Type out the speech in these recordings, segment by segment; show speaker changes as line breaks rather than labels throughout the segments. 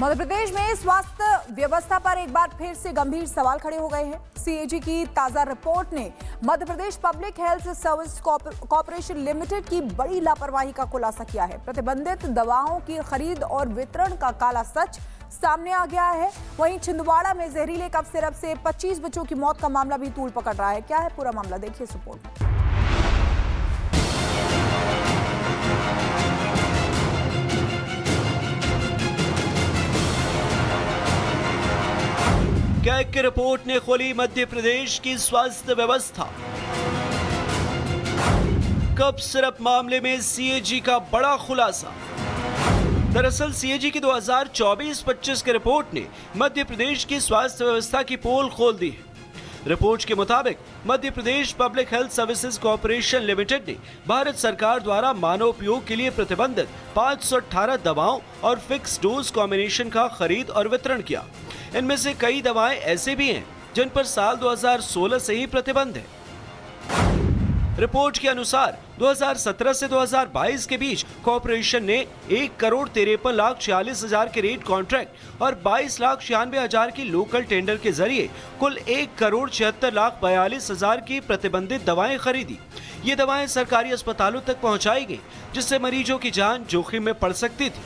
मध्य प्रदेश में स्वास्थ्य व्यवस्था पर एक बार फिर से गंभीर सवाल खड़े हो गए हैं। सीएजी की ताजा रिपोर्ट ने Madhya Pradesh public health service corporation limited की बड़ी लापरवाही का खुलासा किया है। प्रतिबंधित दवाओं की खरीद और वितरण का काला सच सामने आ गया है। वहीं छिंदवाड़ा में जहरीले कफ सिरप से 25 बच्चों की मौत का मामला भी तूल पकड़ रहा है। क्या है पूरा मामला, देखिए इस रिपोर्ट में।
कैग की रिपोर्ट ने खोली मध्य प्रदेश की स्वास्थ्य व्यवस्था। कफ सिरप मामले में सीएजी का बड़ा खुलासा। दरअसल सीएजी की 2024-25 की रिपोर्ट ने मध्य प्रदेश की स्वास्थ्य व्यवस्था की पोल खोल दी है। रिपोर्ट के मुताबिक Madhya Pradesh public health services corporation limited ने भारत सरकार द्वारा मानव उपयोग के लिए प्रतिबंधित 518 दवाओं और फिक्स डोज कॉम्बिनेशन का खरीद और वितरण किया। इनमें से कई दवाएं ऐसे भी हैं जिन पर साल 2016 से ही प्रतिबंध है। रिपोर्ट के अनुसार 2017 से 2022 के बीच कॉर्पोरेशन ने 1,53,46,000 के रेट कॉन्ट्रैक्ट और 22,96,000 की लोकल टेंडर के जरिए कुल 1,76,42,000 की प्रतिबंधित दवाएं खरीदी। ये दवाएं सरकारी अस्पतालों तक पहुंचाई गई, जिससे मरीजों की जान जोखिम में पड़ सकती थी।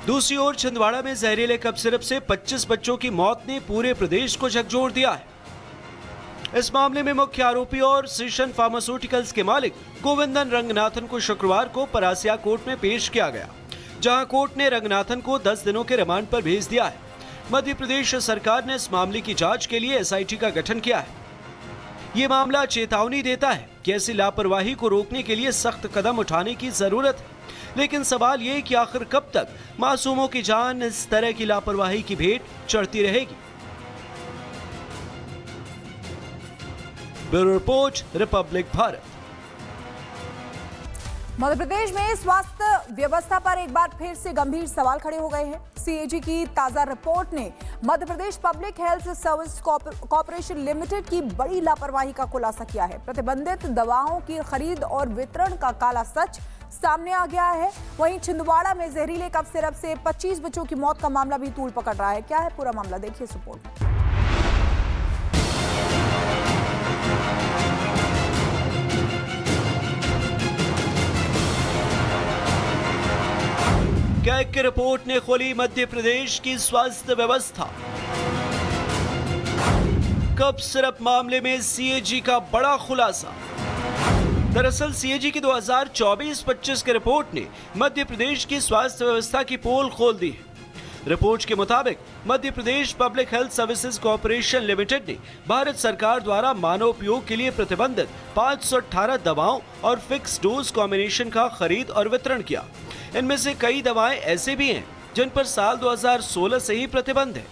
दूसरी ओर छिंदवाड़ा में जहरीले कफ सिरप से 25 बच्चों की मौत ने पूरे प्रदेश को झकझोर दिया है। इस मामले में मुख्य आरोपी और श्रीशन फार्मास्यूटिकल्स के मालिक गोविंदन रंगनाथन को शुक्रवार को परासिया कोर्ट में पेश किया गया, जहां कोर्ट ने रंगनाथन को 10 दिनों के रिमांड पर भेज दिया है। मध्य प्रदेश सरकार ने इस मामले की जांच के लिए एसआईटी का गठन किया है। ये मामला चेतावनी देता है कि ऐसी लापरवाही को रोकने के लिए सख्त कदम उठाने की जरूरत है। लेकिन सवाल ये कि आखिर कब तक मासूमों की जान इस तरह की लापरवाही की भेंट चढ़ती रहेगी। Bureau report, republic Bharat.
Madhya Pradesh में स्वास्थ्य व्यवस्था पर एक बार फिर से गंभीर सवाल खड़े हो गए हैं। सीएजी की ताजा रिपोर्ट ने Madhya Pradesh public health service corporation limited की बड़ी लापरवाही का खुलासा किया है। प्रतिबंधित दवाओं की खरीद और वितरण का काला सच सामने आ गया है। वहीं छिंदवाड़ा में जहरीले कफ सिरप से 25 बच्चों की मौत का मामला भी तूल पकड़ रहा है। क्या है पूरा मामला, देखिए इस रिपोर्ट में।
कैग की रिपोर्ट ने खोली मध्य प्रदेश की स्वास्थ्य व्यवस्था। कफ सिरप मामले में सीएजी का बड़ा खुलासा। दरअसल सीएजी की 2024-25 की रिपोर्ट ने मध्य प्रदेश की स्वास्थ्य व्यवस्था की पोल खोल दी है। रिपोर्ट के मुताबिक Madhya Pradesh public health services corporation limited ने भारत सरकार द्वारा मानव उपयोग के लिए प्रतिबंधित 518 दवाओं और फिक्स डोज कॉम्बिनेशन का खरीद और वितरण किया। इनमें से कई दवाएं ऐसे भी हैं जिन पर साल 2016 से ही प्रतिबंध है।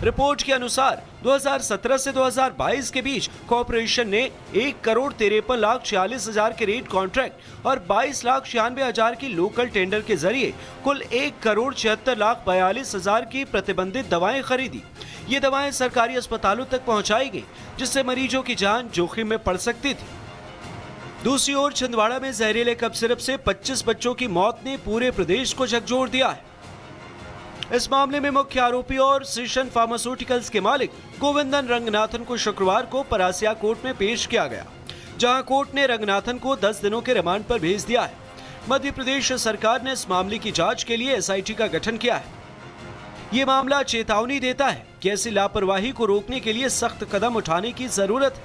रिपोर्ट के अनुसार 2017 से 2022 के बीच कॉर्पोरेशन ने 1,53,46,000 के रेट कॉन्ट्रैक्ट और 22,96,000 की लोकल टेंडर के जरिए कुल 1,76,42,000 की प्रतिबंधित दवाएं खरीदी। ये दवाएं सरकारी अस्पतालों तक पहुंचाई गई, जिससे मरीजों की जान जोखिम में पड़ सकती थी। दूसरी ओर छिंदवाड़ा में जहरीले कफ सिरप से 25 बच्चों की मौत ने पूरे प्रदेश को झकझोर दिया है। इस मामले में मुख्य आरोपी और श्रीशन फार्मास्यूटिकल्स के मालिक गोविंदन रंगनाथन को शुक्रवार को परासिया कोर्ट में पेश किया गया, जहां कोर्ट ने रंगनाथन को 10 दिनों के रिमांड पर भेज दिया है। मध्य प्रदेश सरकार ने इस मामले की जांच के लिए एसआईटी का गठन किया है। ये मामला चेतावनी देता है कि ऐसी लापरवाही को रोकने के लिए सख्त कदम उठाने की जरूरत है।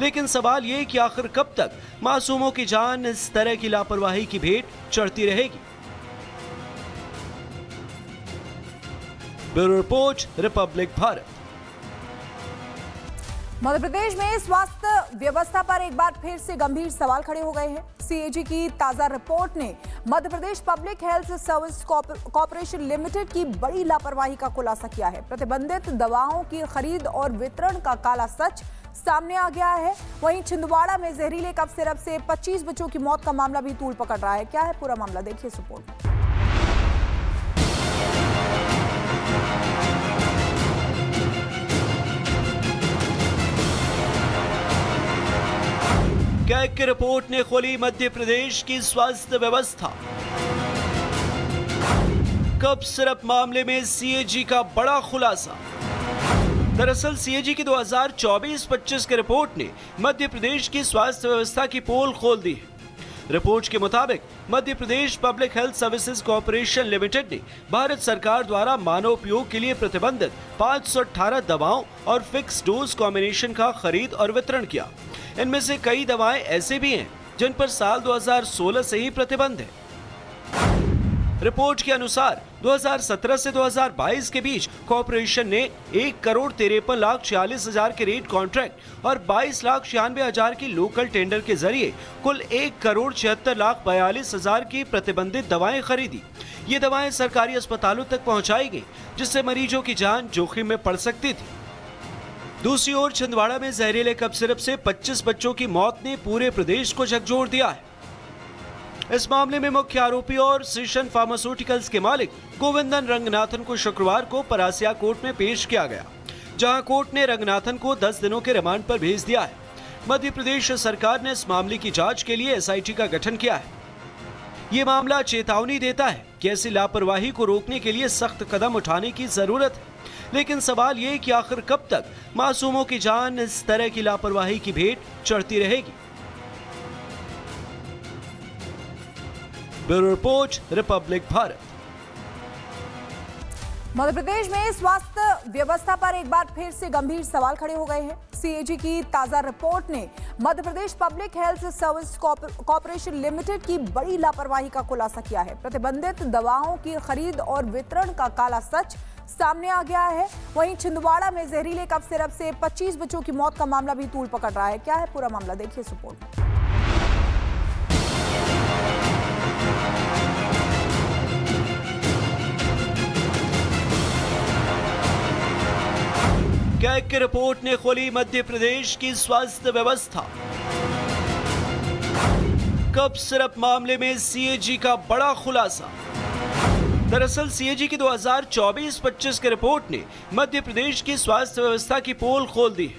लेकिन सवाल ये कि आखिर कब तक मासूमों की जान इस तरह की लापरवाही की भेंट चढ़ती रहेगी। Bureau report, republic Bharat.
Madhya Pradesh में स्वास्थ्य व्यवस्था पर एक बार फिर से गंभीर सवाल खड़े हो गए हैं। सीएजी की ताजा रिपोर्ट ने Madhya Pradesh public health service corporation limited की बड़ी लापरवाही का खुलासा किया है। प्रतिबंधित दवाओं की खरीद और वितरण का काला सच सामने आ गया है। वहीं छिंदवाड़ा में जहरीले कफ सिरप से 25 बच्चों की मौत का मामला भी तूल पकड़ रहा है। क्या है पूरा मामला, देखिए इस रिपोर्ट में।
कैग की रिपोर्ट ने खोली मध्य प्रदेश की स्वास्थ्य व्यवस्था। कफ सिरप मामले में सीएजी का बड़ा खुलासा। दरअसल सीएजी की 2024-25 की रिपोर्ट ने मध्य प्रदेश की स्वास्थ्य व्यवस्था की पोल खोल दी है। रिपोर्ट के मुताबिक Madhya Pradesh public health services corporation limited ने भारत सरकार द्वारा मानव उपयोग के लिए प्रतिबंधित 518 दवाओं और फिक्स डोज कॉम्बिनेशन का खरीद और वितरण किया। इनमें से कई दवाएं ऐसे भी हैं जिन पर साल 2016 से ही प्रतिबंध है। रिपोर्ट के अनुसार 2017 से 2022 के बीच कॉर्पोरेशन ने 1,53,46,000 के रेट कॉन्ट्रैक्ट और 22,96,000 की लोकल टेंडर के जरिए कुल 1,76,42,000 की प्रतिबंधित दवाएं खरीदी। ये दवाएं सरकारी अस्पतालों तक पहुंचाई गई, जिससे मरीजों की जान जोखिम में पड़ सकती थी। दूसरी ओर छिंदवाड़ा में जहरीले कफ सिरप से 25 बच्चों की मौत ने पूरे प्रदेश को झकझोर दिया है। इस मामले में मुख्य आरोपी और श्रीशन फार्मास्यूटिकल्स के मालिक गोविंदन रंगनाथन को शुक्रवार को परासिया कोर्ट में पेश किया गया, जहां कोर्ट ने रंगनाथन को 10 दिनों के रिमांड पर भेज दिया है। मध्य प्रदेश सरकार ने इस मामले की जांच के लिए एसआईटी का गठन किया है। ये मामला चेतावनी देता है कि ऐसी लापरवाही को रोकने के लिए सख्त कदम उठाने की जरूरत है, लेकिन सवाल ये कि आखिर कब तक मासूमों की जान इस तरह की लापरवाही की भेंट चढ़ती रहेगी। Bureau report, republic Bharat.
Madhya Pradesh में स्वास्थ्य व्यवस्था पर एक बार फिर से गंभीर सवाल खड़े हो गए हैं। सीएजी की ताजा रिपोर्ट ने Madhya Pradesh public health service corporation limited की बड़ी लापरवाही का खुलासा किया है। प्रतिबंधित दवाओं की खरीद और वितरण का काला सच सामने आ गया है। वहीं छिंदवाड़ा में जहरीले कफ सिरप से 25 बच्चों की मौत का मामला भी तूल पकड़ रहा है। क्या है पूरा मामला, देखिए इस रिपोर्ट में।
कैग की रिपोर्ट ने खोली मध्य प्रदेश की स्वास्थ्य व्यवस्था। कफ सिरप मामले में सीएजी का बड़ा खुलासा। दरअसल सीएजी की 2024-25 की रिपोर्ट ने मध्य प्रदेश की स्वास्थ्य व्यवस्था की पोल खोल दी है।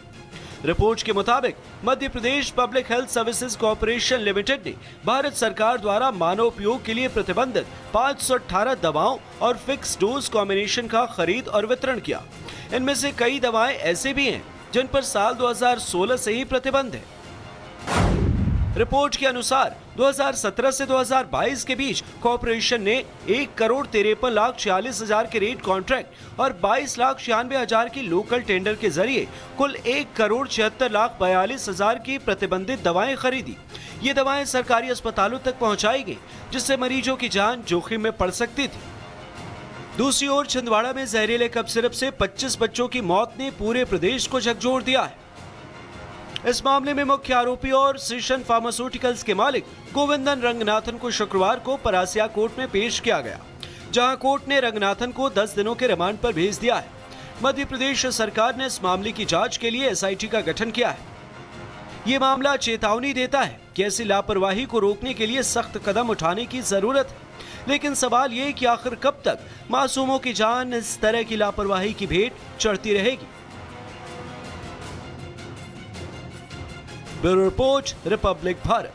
रिपोर्ट के मुताबिक Madhya Pradesh public health services corporation limited ने भारत सरकार द्वारा मानव उपयोग के लिए प्रतिबंधित 518 दवाओं और फिक्स डोज कॉम्बिनेशन का खरीद और वितरण किया। इनमें से कई दवाएं ऐसे भी हैं जिन पर साल 2016 से ही प्रतिबंध है। रिपोर्ट के अनुसार 2017 से 2022 के बीच कॉर्पोरेशन ने 1,53,46,000 के रेट कॉन्ट्रैक्ट और 22,96,000 की लोकल टेंडर के जरिए कुल 1,76,42,000 की प्रतिबंधित दवाएं खरीदी। ये दवाएं सरकारी अस्पतालों तक पहुंचाई गई, जिससे मरीजों की जान जोखिम में पड़ सकती थी। दूसरी ओर छिंदवाड़ा में जहरीले कफ सिरप से 25 बच्चों की मौत ने पूरे प्रदेश को झकझोर दिया है। इस मामले में मुख्य आरोपी और श्रीशन फार्मास्यूटिकल्स के मालिक गोविंदन रंगनाथन को शुक्रवार को परासिया कोर्ट में पेश किया गया, जहां कोर्ट ने रंगनाथन को 10 दिनों के रिमांड पर भेज दिया है। मध्य प्रदेश सरकार ने इस मामले की जांच के लिए एसआईटी का गठन किया है। ये मामला चेतावनी देता है कि ऐसी लापरवाही को रोकने के लिए सख्त कदम उठाने की जरूरत है, लेकिन सवाल ये कि आखिर कब तक मासूमों की जान इस तरह की लापरवाही की भेंट चढ़ती रहेगी। Bureau report, republic Bharat.